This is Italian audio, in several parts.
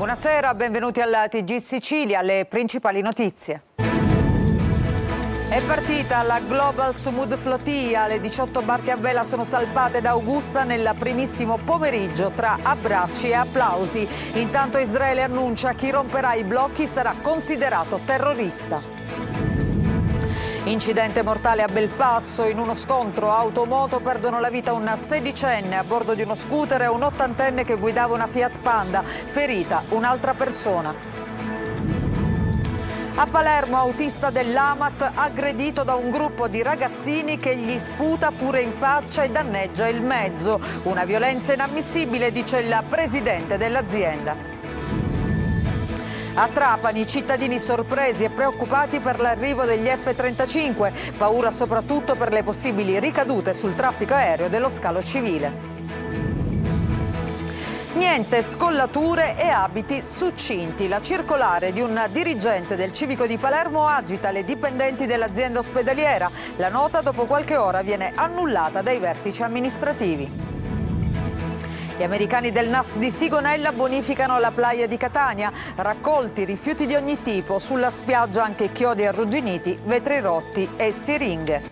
Buonasera, benvenuti alla TG Sicilia, le principali notizie. È partita la Global Sumud Flotilla, le 18 barche a vela sono salpate da Augusta nel primissimo pomeriggio tra abbracci e applausi. Intanto Israele annuncia chi romperà i blocchi sarà considerato terrorista. Incidente mortale a Belpasso, in uno scontro auto-moto perdono la vita un sedicenne a bordo di uno scooter e un ottantenne che guidava una Fiat Panda, ferita un'altra persona. A Palermo, autista dell'Amat aggredito da un gruppo di ragazzini che gli sputa pure in faccia e danneggia il mezzo. Una violenza inammissibile, dice il presidente dell'azienda. A Trapani, cittadini sorpresi e preoccupati per l'arrivo degli F-35, paura soprattutto per le possibili ricadute sul traffico aereo dello scalo civile. Niente scollature e abiti succinti. La circolare di un dirigente del Civico di Palermo agita le dipendenti dell'azienda ospedaliera. La nota dopo qualche ora viene annullata dai vertici amministrativi. Gli americani del NAS di Sigonella bonificano la playa di Catania, raccolti rifiuti di ogni tipo, sulla spiaggia anche chiodi arrugginiti, vetri rotti e siringhe.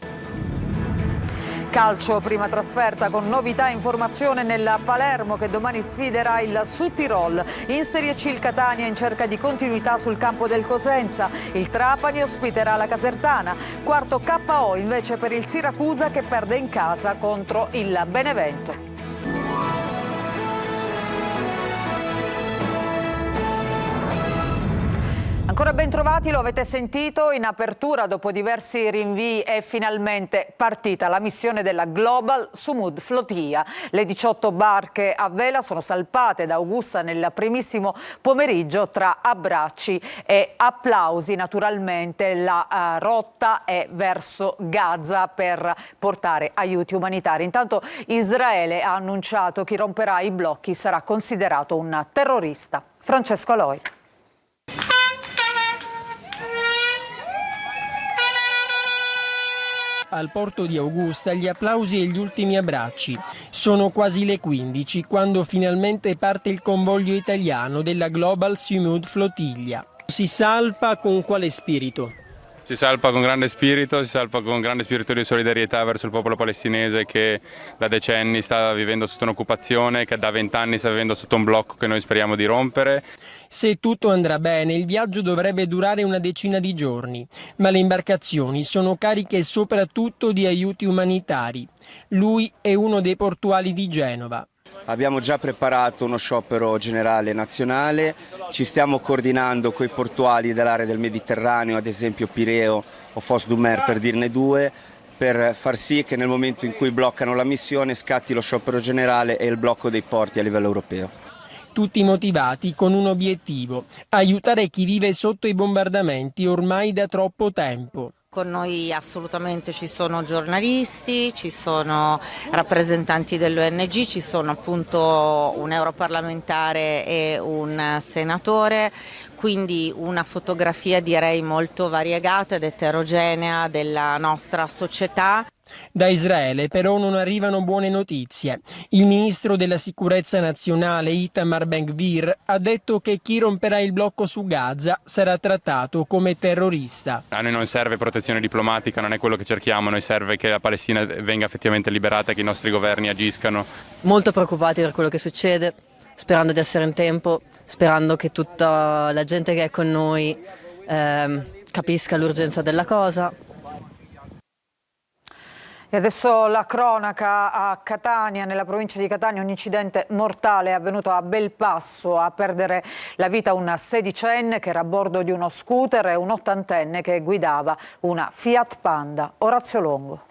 Calcio, prima trasferta con novità e informazione nella Palermo che domani sfiderà il Südtirol. In Serie C il Catania in cerca di continuità sul campo del Cosenza. Il Trapani ospiterà la Casertana. Quarto KO invece per il Siracusa che perde in casa contro il Benevento. Ancora ben trovati, lo avete sentito, in apertura dopo diversi rinvii è finalmente partita la missione della Global Sumud Flotilla. Le 18 barche a vela sono salpate da Augusta nel primissimo pomeriggio tra abbracci e applausi. Naturalmente la rotta è verso Gaza per portare aiuti umanitari. Intanto Israele ha annunciato chi romperà i blocchi sarà considerato un terrorista. Francesco Aloi. Al porto di Augusta gli applausi e gli ultimi abbracci. Sono quasi le 15 quando finalmente parte il convoglio italiano della Global Sumud Flotilla. Si salpa con quale spirito? Si salpa con grande spirito, di solidarietà verso il popolo palestinese che da decenni sta vivendo sotto un'occupazione, che da 20 anni sta vivendo sotto un blocco che noi speriamo di rompere. Se tutto andrà bene, il viaggio dovrebbe durare una decina di giorni, ma le imbarcazioni sono cariche soprattutto di aiuti umanitari. Lui è uno dei portuali di Genova. Abbiamo già preparato uno sciopero generale nazionale, ci stiamo coordinando con i portuali dell'area del Mediterraneo, ad esempio Pireo o Fos du Mer per dirne due, per far sì che nel momento in cui bloccano la missione scatti lo sciopero generale e il blocco dei porti a livello europeo. Tutti motivati con un obiettivo: aiutare chi vive sotto i bombardamenti ormai da troppo tempo. Con noi assolutamente ci sono giornalisti, ci sono rappresentanti dell'ONG, ci sono appunto un europarlamentare e un senatore, quindi una fotografia direi molto variegata ed eterogenea della nostra società. Da Israele però non arrivano buone notizie. Il ministro della sicurezza nazionale Itamar Ben-Gvir ha detto che chi romperà il blocco su Gaza sarà trattato come terrorista. A noi non serve protezione diplomatica, non è quello che cerchiamo, a noi serve che la Palestina venga effettivamente liberata, che i nostri governi agiscano. Molto preoccupati per quello che succede, sperando di essere in tempo, sperando che tutta la gente che è con noi capisca l'urgenza della cosa. E adesso la cronaca a Catania, nella provincia di Catania, un incidente mortale è avvenuto a Belpasso, a perdere la vita un sedicenne che era a bordo di uno scooter e un ottantenne che guidava una Fiat Panda. Orazio Longo.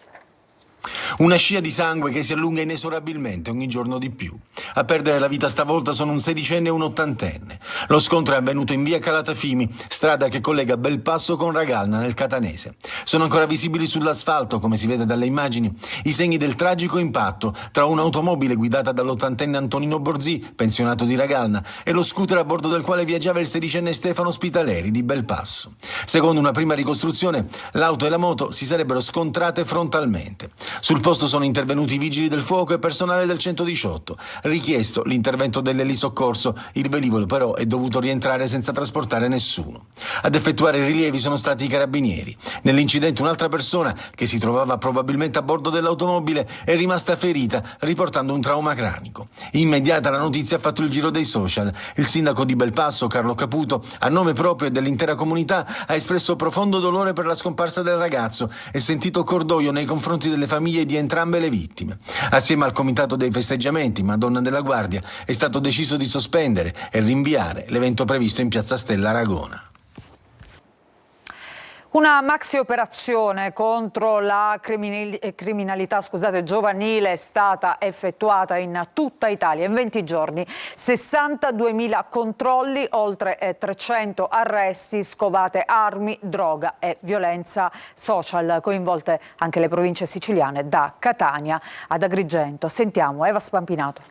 Una scia di sangue che si allunga inesorabilmente ogni giorno di più. A perdere la vita stavolta sono un sedicenne e un ottantenne. Lo scontro è avvenuto in via Calatafimi, strada che collega Belpasso con Ragalna nel catanese. Sono ancora visibili sull'asfalto, come si vede dalle immagini, i segni del tragico impatto tra un'automobile guidata dall'ottantenne Antonino Borzì, pensionato di Ragalna, e lo scooter a bordo del quale viaggiava il sedicenne Stefano Spitaleri di Belpasso. Secondo una prima ricostruzione, l'auto e la moto si sarebbero scontrate frontalmente. Sul posto sono intervenuti i vigili del fuoco e personale del 118. Richiesto l'intervento dell'elisoccorso, il velivolo però è dovuto rientrare senza trasportare nessuno. Ad effettuare i rilievi sono stati i carabinieri. Nell'incidente un'altra persona, che si trovava probabilmente a bordo dell'automobile, è rimasta ferita, riportando un trauma cranico. Immediata la notizia ha fatto il giro dei social. Il sindaco di Belpasso, Carlo Caputo, a nome proprio e dell'intera comunità, ha espresso profondo dolore per la scomparsa del ragazzo e sentito cordoglio nei confronti delle famiglie di entrambe le vittime. Assieme al comitato dei festeggiamenti Madonna della Guardia è stato deciso di sospendere e rinviare l'evento previsto in piazza Stella Aragona. Una maxi operazione contro la criminalità giovanile è stata effettuata in tutta Italia in 20 giorni. 62.000 controlli, oltre 300 arresti, scovate armi, droga e violenza social. Coinvolte anche le province siciliane da Catania ad Agrigento. Sentiamo Eva Spampinato.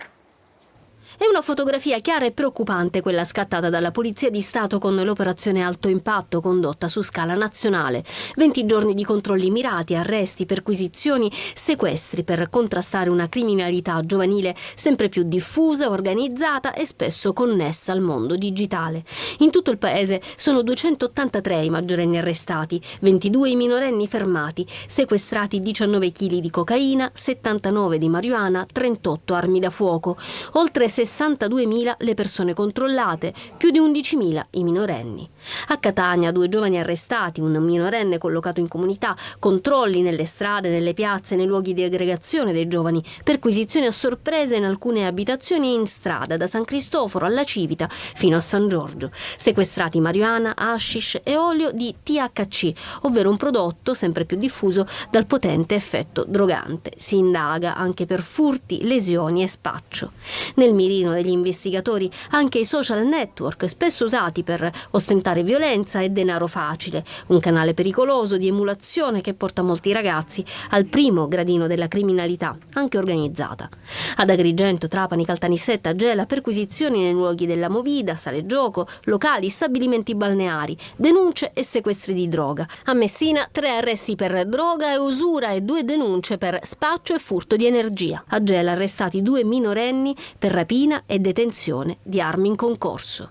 È una fotografia chiara e preoccupante quella scattata dalla Polizia di Stato con l'operazione Alto Impatto condotta su scala nazionale. 20 giorni di controlli mirati, arresti, perquisizioni, sequestri per contrastare una criminalità giovanile sempre più diffusa, organizzata e spesso connessa al mondo digitale. In tutto il paese sono 283 i maggiorenni arrestati, 22 i minorenni fermati, sequestrati 19 kg di cocaina, 79 di marijuana, 38 armi da fuoco, oltre 62.000 le persone controllate, più di 11.000 i minorenni. A Catania 2 giovani arrestati, un minorenne collocato in comunità, controlli nelle strade, nelle piazze, nei luoghi di aggregazione dei giovani, perquisizioni a sorpresa in alcune abitazioni e in strada, da San Cristoforo alla Civita fino a San Giorgio. Sequestrati marijuana, hashish e olio di THC, ovvero un prodotto sempre più diffuso dal potente effetto drogante. Si indaga anche per furti, lesioni e spaccio. Nel mirino degli investigatori anche i social network, spesso usati per ostentare violenza e denaro facile, un canale pericoloso di emulazione che porta molti ragazzi al primo gradino della criminalità, anche organizzata. Ad Agrigento, Trapani, Caltanissetta, Gela, perquisizioni nei luoghi della movida, sale gioco, locali, stabilimenti balneari, denunce e sequestri di droga. A Messina 3 arresti per droga e usura e 2 denunce per spaccio e furto di energia. A Gela arrestati 2 minorenni per rapina e detenzione di armi in concorso.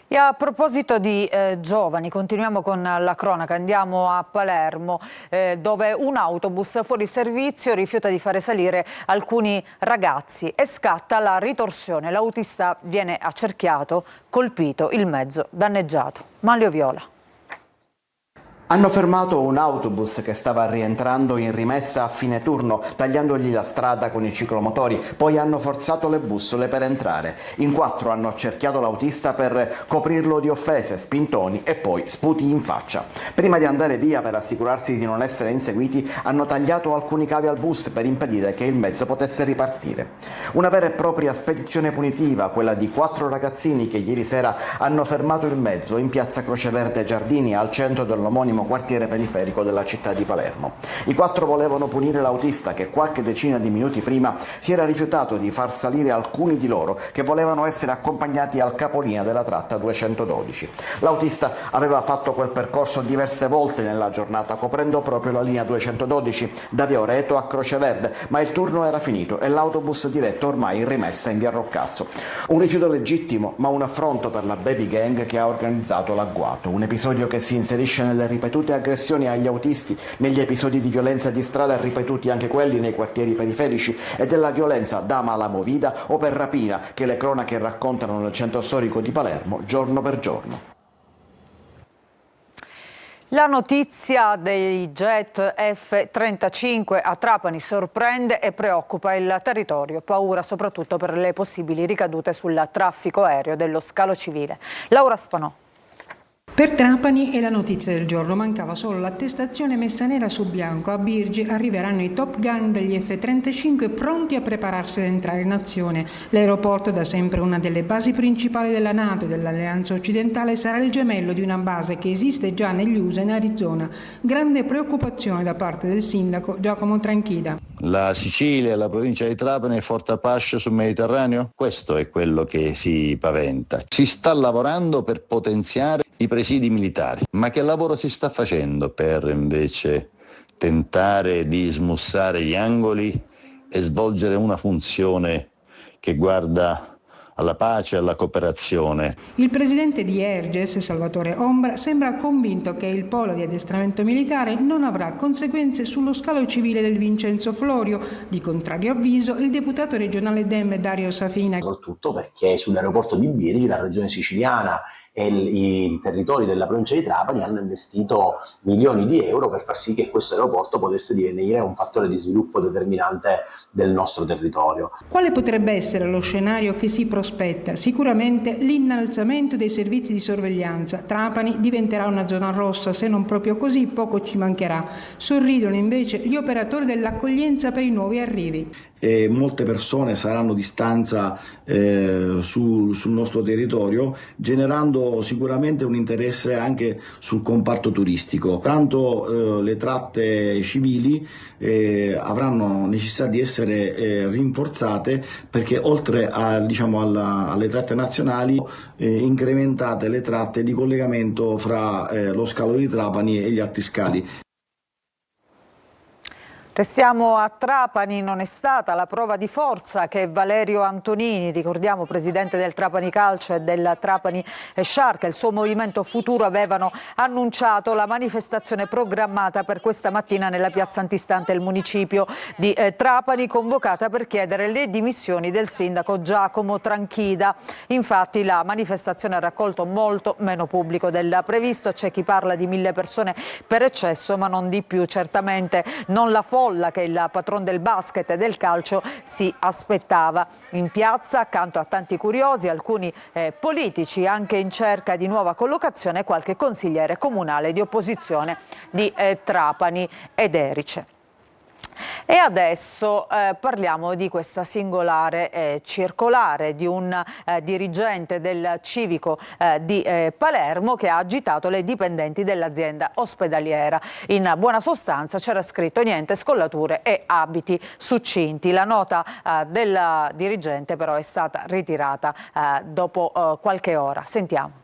E a proposito di giovani, continuiamo con la cronaca, andiamo a Palermo dove un autobus fuori servizio rifiuta di fare salire alcuni ragazzi e scatta la ritorsione. L'autista viene accerchiato, colpito, il mezzo danneggiato. Manlio Viola. Hanno fermato un autobus che stava rientrando in rimessa a fine turno, tagliandogli la strada con i ciclomotori, poi hanno forzato le bussole per entrare. In 4 hanno accerchiato l'autista per coprirlo di offese, spintoni e poi sputi in faccia. Prima di andare via per assicurarsi di non essere inseguiti, hanno tagliato alcuni cavi al bus per impedire che il mezzo potesse ripartire. Una vera e propria spedizione punitiva, quella di 4 ragazzini che ieri sera hanno fermato il mezzo in piazza Croceverde Giardini, al centro dell'omonimo quartiere periferico della città di Palermo. I 4 volevano punire l'autista che qualche decina di minuti prima si era rifiutato di far salire alcuni di loro che volevano essere accompagnati al capolinea della tratta 212. L'autista aveva fatto quel percorso diverse volte nella giornata, coprendo proprio la linea 212 da via Oreto a Croceverde, ma il turno era finito e l'autobus diretto ormai in rimessa in via Roccazzo. Un rifiuto legittimo, ma un affronto per la baby gang che ha organizzato l'agguato. Un episodio che si inserisce nelle ripetute aggressioni agli autisti, negli episodi di violenza di strada ripetuti anche quelli nei quartieri periferici e della violenza da mala movida o per rapina che le cronache raccontano nel centro storico di Palermo giorno per giorno. La notizia dei jet F-35 a Trapani sorprende e preoccupa il territorio, paura soprattutto per le possibili ricadute sul traffico aereo dello scalo civile. Laura Spanò. Per Trapani è la notizia del giorno, mancava solo l'attestazione messa nera su bianco. A Birgi arriveranno i Top Gun degli F-35 pronti a prepararsi ad entrare in azione. L'aeroporto, da sempre una delle basi principali della NATO e dell'Alleanza Occidentale, sarà il gemello di una base che esiste già negli USA in Arizona. Grande preoccupazione da parte del sindaco Giacomo Tranchida. La Sicilia e la provincia di Trapani è forte Apache sul Mediterraneo? Questo è quello che si paventa. Si sta lavorando per potenziare i presidi militari, ma che lavoro si sta facendo per invece tentare di smussare gli angoli e svolgere una funzione che guarda alla pace e alla cooperazione. Il presidente di Erges, Salvatore Ombra, sembra convinto che il polo di addestramento militare non avrà conseguenze sullo scalo civile del Vincenzo Florio. Di contrario avviso il deputato regionale Dem Dario Safina. Soprattutto perché sull'aeroporto di Birgi la regione siciliana e i territori della provincia di Trapani hanno investito milioni di euro per far sì che questo aeroporto potesse divenire un fattore di sviluppo determinante del nostro territorio. Quale potrebbe essere lo scenario che si prospetta? Sicuramente l'innalzamento dei servizi di sorveglianza. Trapani diventerà una zona rossa, se non proprio così poco ci mancherà. Sorridono invece gli operatori dell'accoglienza per i nuovi arrivi. Molte persone saranno di stanza sul nostro territorio, generando sicuramente un interesse anche sul comparto turistico. Tanto le tratte civili avranno necessità di essere rinforzate, perché oltre alle tratte nazionali incrementate le tratte di collegamento fra lo scalo di Trapani e gli altri scali. Restiamo a Trapani. Non è stata la prova di forza che Valerio Antonini, ricordiamo presidente del Trapani Calcio e del Trapani Shark, e il suo movimento Futuro avevano annunciato la manifestazione programmata per questa mattina nella piazza antistante il municipio di Trapani, convocata per chiedere le dimissioni del sindaco Giacomo Tranchida. Infatti la manifestazione ha raccolto molto meno pubblico del previsto, c'è chi parla di 1000 persone per eccesso, ma non di più, certamente non la folla che il patron del basket e del calcio si aspettava. In piazza, accanto a tanti curiosi, alcuni politici anche in cerca di nuova collocazione, qualche consigliere comunale di opposizione di Trapani ed Erice. E adesso parliamo di questa singolare circolare di un dirigente del civico di Palermo che ha agitato le dipendenti dell'azienda ospedaliera. In buona sostanza c'era scritto niente scollature e abiti succinti. La nota del dirigente però è stata ritirata dopo qualche ora. Sentiamo.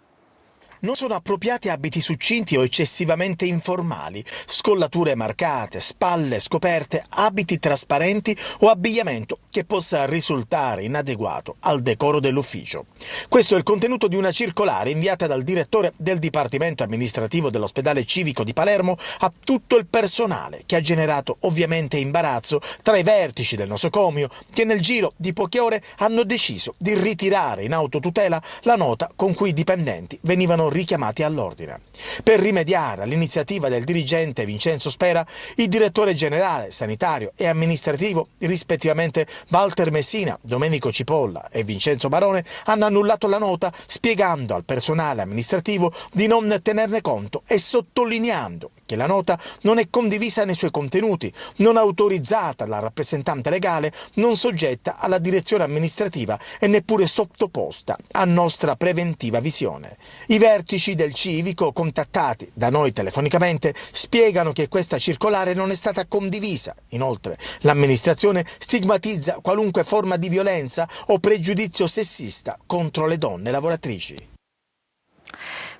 Non sono appropriati abiti succinti o eccessivamente informali, scollature marcate, spalle scoperte, abiti trasparenti o abbigliamento che possa risultare inadeguato al decoro dell'ufficio. Questo è il contenuto di una circolare inviata dal direttore del Dipartimento Amministrativo dell'Ospedale Civico di Palermo a tutto il personale, che ha generato ovviamente imbarazzo tra i vertici del nosocomio, che nel giro di poche ore hanno deciso di ritirare in autotutela la nota con cui i dipendenti venivano richiamati all'ordine. Per rimediare all'iniziativa del dirigente Vincenzo Spera, il direttore generale sanitario e amministrativo, rispettivamente Walter Messina, Domenico Cipolla e Vincenzo Barone, hanno annullato la nota, spiegando al personale amministrativo di non tenerne conto e sottolineando che la nota non è condivisa nei suoi contenuti, non autorizzata dalla rappresentante legale, non soggetta alla direzione amministrativa e neppure sottoposta a nostra preventiva visione. I vertici del civico, contattati da noi telefonicamente, spiegano che questa circolare non è stata condivisa. Inoltre, l'amministrazione stigmatizza qualunque forma di violenza o pregiudizio sessista contro le donne lavoratrici.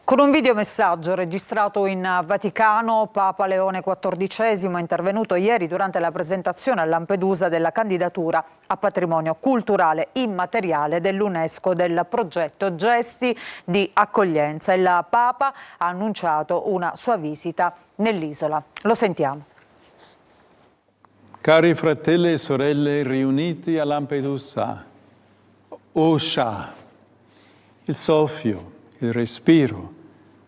Con un videomessaggio registrato in Vaticano, Papa Leone XIV è intervenuto ieri durante la presentazione a Lampedusa della candidatura a patrimonio culturale immateriale dell'UNESCO del progetto Gesti di accoglienza. Il Papa ha annunciato una sua visita nell'isola. Lo sentiamo. Cari fratelli e sorelle riuniti a Lampedusa, Osha, il soffio, il respiro,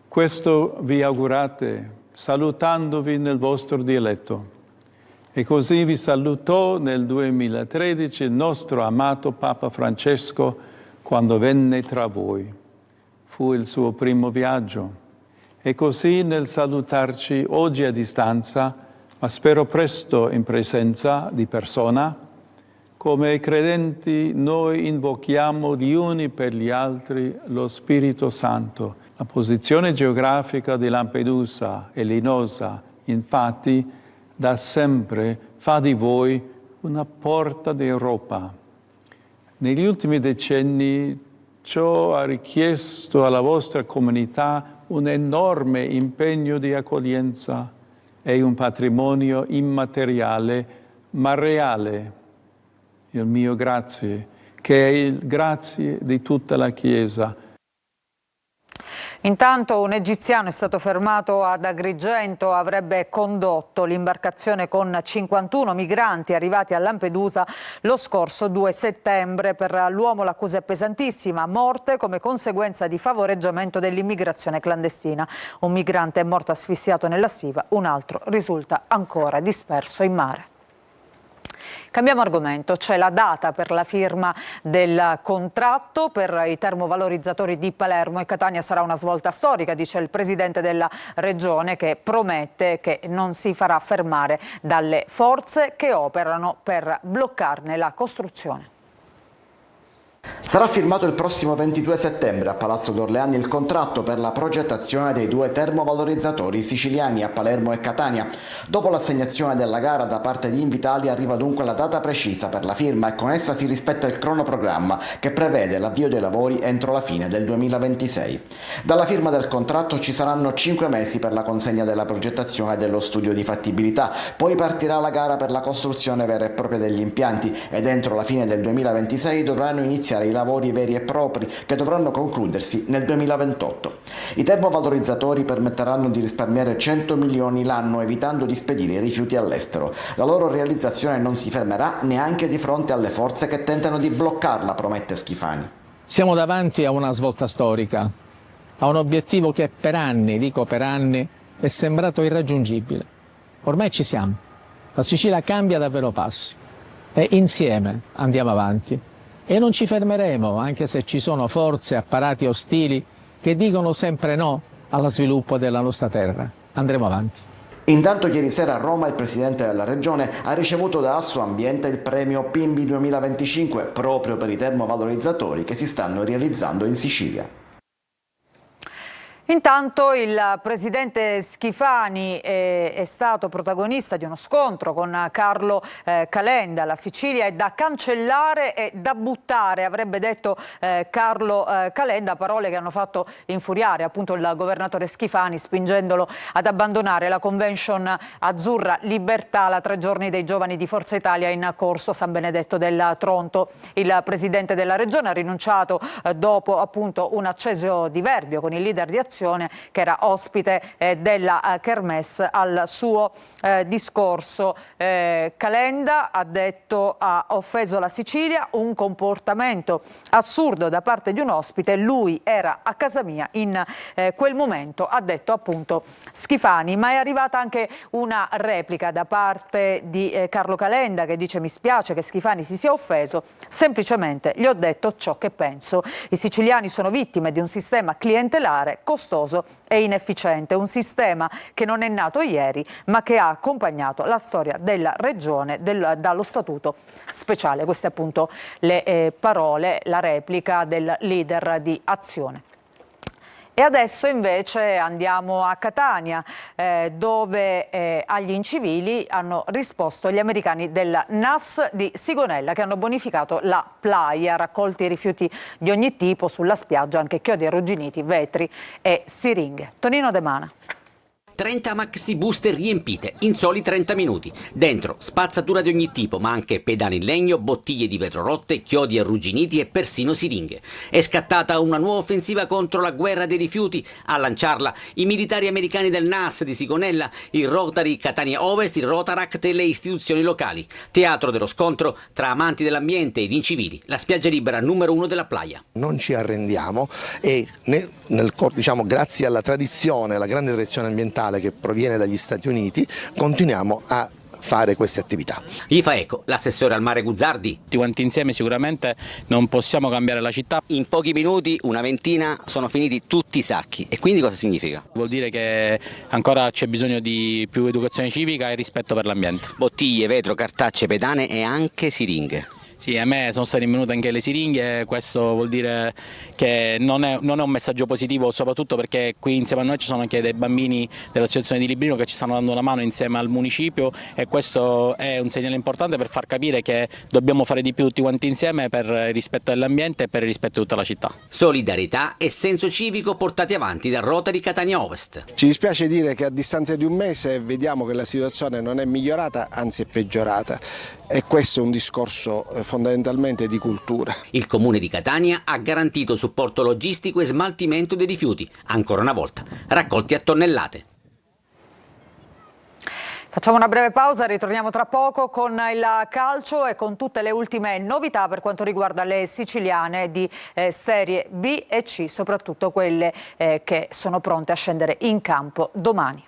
questo vi augurate salutandovi nel vostro dialetto. E così vi salutò nel 2013 il nostro amato Papa Francesco quando venne tra voi. Fu il suo primo viaggio. E così nel salutarci oggi a distanza, ma spero presto in presenza di persona, come credenti noi invochiamo gli uni per gli altri lo Spirito Santo. La posizione geografica di Lampedusa e Linosa, infatti, da sempre fa di voi una porta d'Europa. Negli ultimi decenni ciò ha richiesto alla vostra comunità un enorme impegno di accoglienza, è un patrimonio immateriale ma reale. Il mio grazie, che è il grazie di tutta la Chiesa. Intanto un egiziano è stato fermato ad Agrigento, avrebbe condotto l'imbarcazione con 51 migranti arrivati a Lampedusa lo scorso 2 settembre. Per l'uomo l'accusa è pesantissima, morte come conseguenza di favoreggiamento dell'immigrazione clandestina. Un migrante è morto asfissiato nella Siva, un altro risulta ancora disperso in mare. Cambiamo argomento, c'è la data per la firma del contratto per i termovalorizzatori di Palermo e Catania. Sarà una svolta storica, dice il presidente della regione, che promette che non si farà fermare dalle forze che operano per bloccarne la costruzione. Sarà firmato il prossimo 22 settembre a Palazzo d'Orleani il contratto per la progettazione dei 2 termovalorizzatori siciliani a Palermo e Catania. Dopo l'assegnazione della gara da parte di Invitalia arriva dunque la data precisa per la firma e con essa si rispetta il cronoprogramma che prevede l'avvio dei lavori entro la fine del 2026. Dalla firma del contratto ci saranno 5 mesi per la consegna della progettazione dello studio di fattibilità, poi partirà la gara per la costruzione vera e propria degli impianti ed entro la fine del 2026 dovranno iniziare i lavori veri e propri che dovranno concludersi nel 2028. I termovalorizzatori permetteranno di risparmiare 100 milioni l'anno evitando di spedire i rifiuti all'estero. La loro realizzazione non si fermerà neanche di fronte alle forze che tentano di bloccarla, promette Schifani. Siamo davanti a una svolta storica, a un obiettivo che per anni, dico per anni, è sembrato irraggiungibile. Ormai ci siamo. La Sicilia cambia davvero passo e insieme andiamo avanti. E non ci fermeremo, anche se ci sono forze, apparati ostili che dicono sempre no allo sviluppo della nostra terra. Andremo avanti. Intanto ieri sera a Roma il presidente della regione ha ricevuto da Assoambiente il premio PIMBI 2025 proprio per i termovalorizzatori che si stanno realizzando in Sicilia. Intanto il presidente Schifani è stato protagonista di uno scontro con Carlo Calenda. La Sicilia è da cancellare e da buttare, avrebbe detto Carlo Calenda, parole che hanno fatto infuriare appunto il governatore Schifani, spingendolo ad abbandonare la convention azzurra Libertà, la 3 giorni dei giovani di Forza Italia in corso a San Benedetto del Tronto. Il presidente della regione ha rinunciato dopo appunto un acceso diverbio con il leader di Azione che era ospite della Kermesse al suo discorso. Calenda ha detto ha offeso la Sicilia, un comportamento assurdo da parte di un ospite, lui era a casa mia in quel momento, ha detto appunto Schifani. Ma è arrivata anche una replica da parte di Carlo Calenda che dice: mi spiace che Schifani si sia offeso, semplicemente gli ho detto ciò che penso. I siciliani sono vittime di un sistema clientelare costoso e inefficiente, un sistema che non è nato ieri ma che ha accompagnato la storia della regione dallo statuto speciale. Queste appunto le parole, la replica del leader di Azione. E adesso invece andiamo a Catania dove agli incivili hanno risposto gli americani del NAS di Sigonella che hanno bonificato la playa, raccolti rifiuti di ogni tipo sulla spiaggia, anche chiodi arrugginiti, vetri e siringhe. Tonino De Mana. 30 maxi buste riempite in soli 30 minuti. Dentro spazzatura di ogni tipo, ma anche pedane in legno, bottiglie di vetro rotte, chiodi arrugginiti e persino siringhe. È scattata una nuova offensiva contro la guerra dei rifiuti. A lanciarla i militari americani del NAS di Sigonella, il Rotary Catania Ovest, il Rotaract e le istituzioni locali. Teatro dello scontro tra amanti dell'ambiente ed incivili. La spiaggia libera numero 1 della playa. Non ci arrendiamo e grazie alla tradizione, alla grande tradizione ambientale che proviene dagli Stati Uniti, continuiamo a fare queste attività. IFAECO, l'assessore al mare Guzzardi. Tutti quanti insieme sicuramente non possiamo cambiare la città. In pochi minuti, una ventina, sono finiti tutti i sacchi. E quindi cosa significa? Vuol dire che ancora c'è bisogno di più educazione civica e rispetto per l'ambiente. Bottiglie, vetro, cartacce, pedane e anche siringhe. Sì, a me sono state rinvenute anche le siringhe, questo vuol dire che non è un messaggio positivo, soprattutto perché qui insieme a noi ci sono anche dei bambini dell'associazione di Librino che ci stanno dando una mano insieme al municipio, e questo è un segnale importante per far capire che dobbiamo fare di più tutti quanti insieme per il rispetto dell'ambiente e per il rispetto di tutta la città. Solidarietà e senso civico portati avanti dal Rotary Catania Ovest. Ci dispiace dire che a distanza di un mese vediamo che la situazione non è migliorata, anzi è peggiorata, e questo è un discorso fondamentalmente di cultura. Il Comune di Catania ha garantito supporto logistico e smaltimento dei rifiuti, ancora una volta raccolti a tonnellate. Facciamo una breve pausa, ritorniamo tra poco con il calcio e con tutte le ultime novità per quanto riguarda le siciliane di Serie B e C, soprattutto quelle che sono pronte a scendere in campo domani.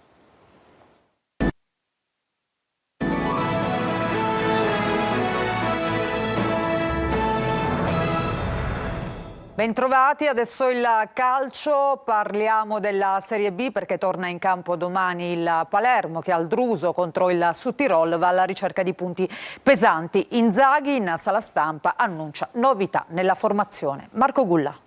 Bentrovati, adesso il calcio, parliamo della Serie B perché torna in campo domani il Palermo che al Druso contro il Südtirol va alla ricerca di punti pesanti. Inzaghi in sala stampa annuncia novità nella formazione. Marco Gulla.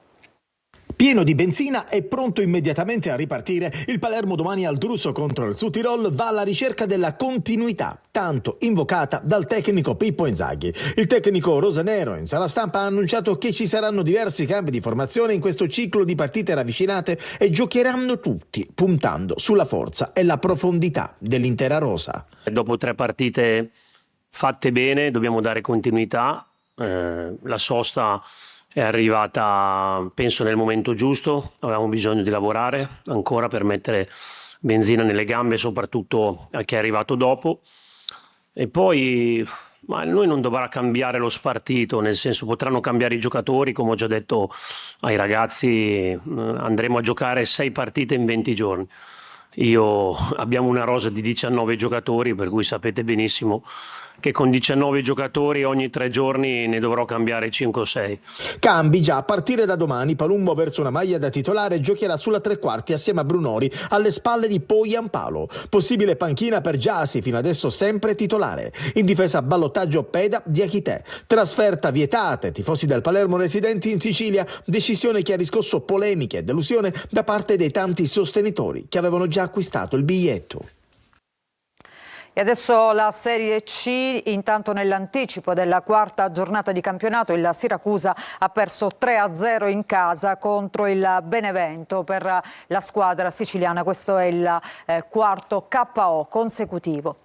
Pieno di benzina e pronto immediatamente a ripartire, il Palermo domani al Druso contro il Südtirol va alla ricerca della continuità, tanto invocata dal tecnico Pippo Inzaghi. Il tecnico rosanero in sala stampa ha annunciato che ci saranno diversi cambi di formazione in questo ciclo di partite ravvicinate e giocheranno tutti, puntando sulla forza e la profondità dell'intera rosa. Dopo 3 partite fatte bene dobbiamo dare continuità, la sosta è arrivata penso nel momento giusto, avevamo bisogno di lavorare ancora per mettere benzina nelle gambe soprattutto a chi è arrivato dopo, e poi noi non dovrà cambiare lo spartito, nel senso potranno cambiare i giocatori, come ho già detto ai ragazzi andremo a giocare 6 partite in 20 giorni. Abbiamo una rosa di 19 giocatori, per cui sapete benissimo che con 19 giocatori ogni 3 giorni ne dovrò cambiare 5 o 6. Cambi già a partire da domani. Palumbo verso una maglia da titolare giocherà sulla tre quarti assieme a Brunori alle spalle di Poyampalo. Possibile panchina per Giasi, fino adesso sempre titolare. In difesa ballottaggio Peda di Achite. Trasferta vietata, tifosi del Palermo residenti in Sicilia, decisione che ha riscosso polemiche e delusione da parte dei tanti sostenitori che avevano già acquistato il biglietto. E adesso la Serie C, intanto nell'anticipo della 4ª giornata di campionato il Siracusa ha perso 3-0 in casa contro il Benevento. Per la squadra siciliana questo è il 4º KO consecutivo.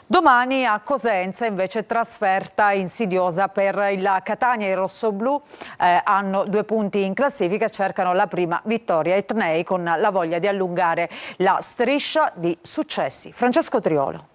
Domani a Cosenza invece trasferta insidiosa per il Catania. I rossoblù hanno 2 punti in classifica e cercano la prima vittoria etnei con la voglia di allungare la striscia di successi. Francesco Triolo.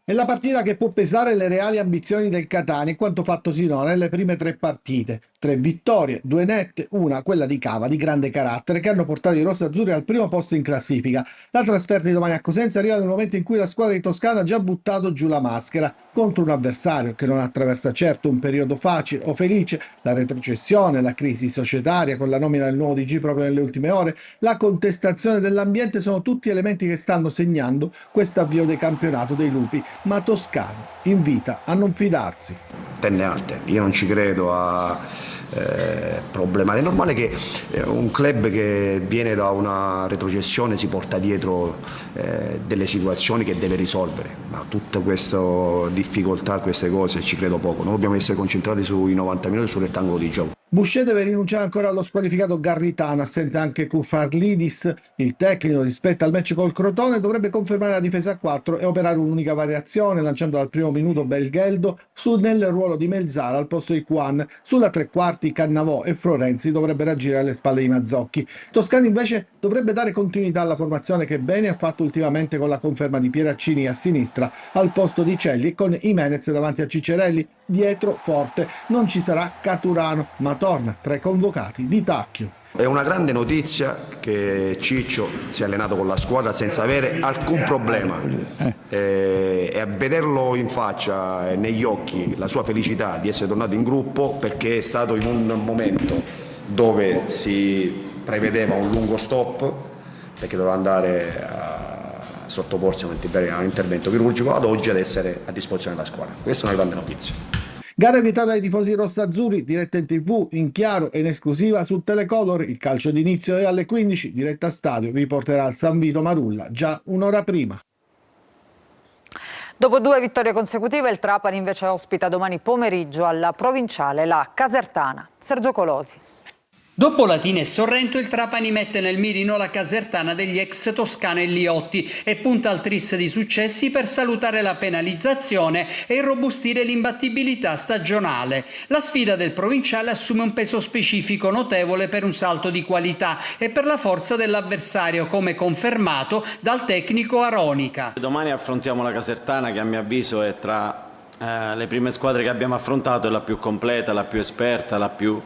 È la partita che può pesare le reali ambizioni del Catania in quanto fatto sinora nelle prime 3 partite. 3 vittorie, 2 nette, una quella di Cava di grande carattere che hanno portato i rossazzurri al primo posto in classifica. La trasferta di domani a Cosenza arriva nel momento in cui la squadra di Toscana ha già buttato giù la maschera contro un avversario che non attraversa certo un periodo facile o felice. La retrocessione, la crisi societaria con la nomina del nuovo DG proprio nelle ultime ore, la contestazione dell'ambiente sono tutti elementi che stanno segnando questo avvio del campionato dei lupi, ma Toscano invita a non fidarsi. Tenne alte, io non ci credo a problema. È normale che un club che viene da una retrocessione si porta dietro delle situazioni che deve risolvere, ma tutte queste difficoltà, queste cose ci credo poco. Noi dobbiamo essere concentrati sui 90 minuti sul rettangolo di gioco. Boucher deve rinunciare ancora allo squalificato Garritano, assente anche Kufarlidis. Il tecnico rispetto al match col Crotone dovrebbe confermare la difesa a 4 e operare un'unica variazione, lanciando dal primo minuto Belgeldo nel ruolo di Melzara al posto di Quan. Sulla tre quarti Cannavò e Florenzi dovrebbero agire alle spalle di Mazzocchi. Toscani invece dovrebbe dare continuità alla formazione che bene ha fatto ultimamente con la conferma di Pieraccini a sinistra al posto di Celli e con Imenez davanti a Ciccerelli. Dietro forte non ci sarà Caturano, ma torna tra i convocati Di Tacchio. È una grande notizia che Ciccio si è allenato con la squadra senza avere alcun problema e a vederlo in faccia e negli occhi la sua felicità di essere tornato in gruppo, perché è stato in un momento dove si prevedeva un lungo stop perché doveva andare a sottoporsi a un intervento chirurgico, ad oggi ad essere a disposizione della squadra. Questa è una grande notizia. Gara evitata ai tifosi rossazzurri, diretta in TV, in chiaro e in esclusiva su Telecolor. Il calcio d'inizio è alle 15, diretta stadio vi porterà al San Vito Marulla già un'ora prima. Dopo 2 vittorie consecutive, il Trapani invece ospita domani pomeriggio alla Provinciale la Casertana. Sergio Colosi. Dopo Latina e Sorrento, il Trapani mette nel mirino la Casertana degli ex Toscana e Liotti e punta al tris di successi per salutare la penalizzazione e irrobustire l'imbattibilità stagionale. La sfida del Provinciale assume un peso specifico notevole per un salto di qualità e per la forza dell'avversario, come confermato dal tecnico Aronica. Domani affrontiamo la Casertana, che a mio avviso è tra le prime squadre che abbiamo affrontato, è la più completa, la più esperta, la più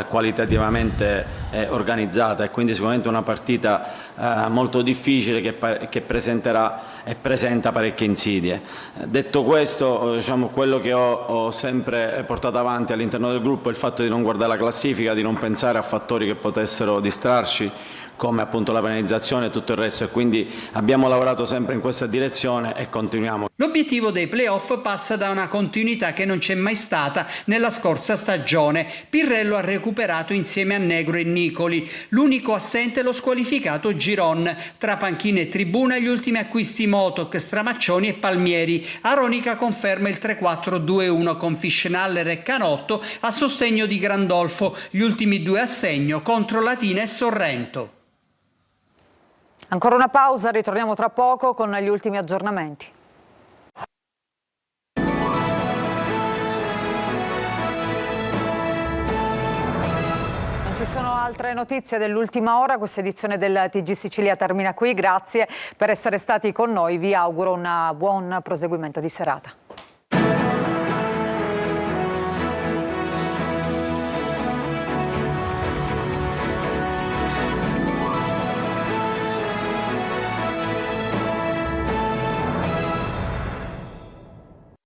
qualitativamente organizzata, e quindi sicuramente una partita molto difficile che presenterà e presenta parecchie insidie. Detto questo, diciamo, quello che ho sempre portato avanti all'interno del gruppo è il fatto di non guardare la classifica, di non pensare a fattori che potessero distrarci, come appunto la penalizzazione e tutto il resto, e quindi abbiamo lavorato sempre in questa direzione e continuiamo. L'obiettivo dei playoff passa da una continuità che non c'è mai stata nella scorsa stagione. Pirrello ha recuperato insieme a Negro e Nicoli. L'unico assente è lo squalificato Giron. Tra panchina e tribuna gli ultimi acquisti Motoc, Stramaccioni e Palmieri. Aronica conferma il 3-4-2-1 con Fischnaller e Canotto a sostegno di Grandolfo. Gli ultimi 2 a segno contro Latina e Sorrento. Ancora una pausa, ritorniamo tra poco con gli ultimi aggiornamenti. Non ci sono altre notizie dell'ultima ora, questa edizione del TG Sicilia termina qui, grazie per essere stati con noi, vi auguro un buon proseguimento di serata.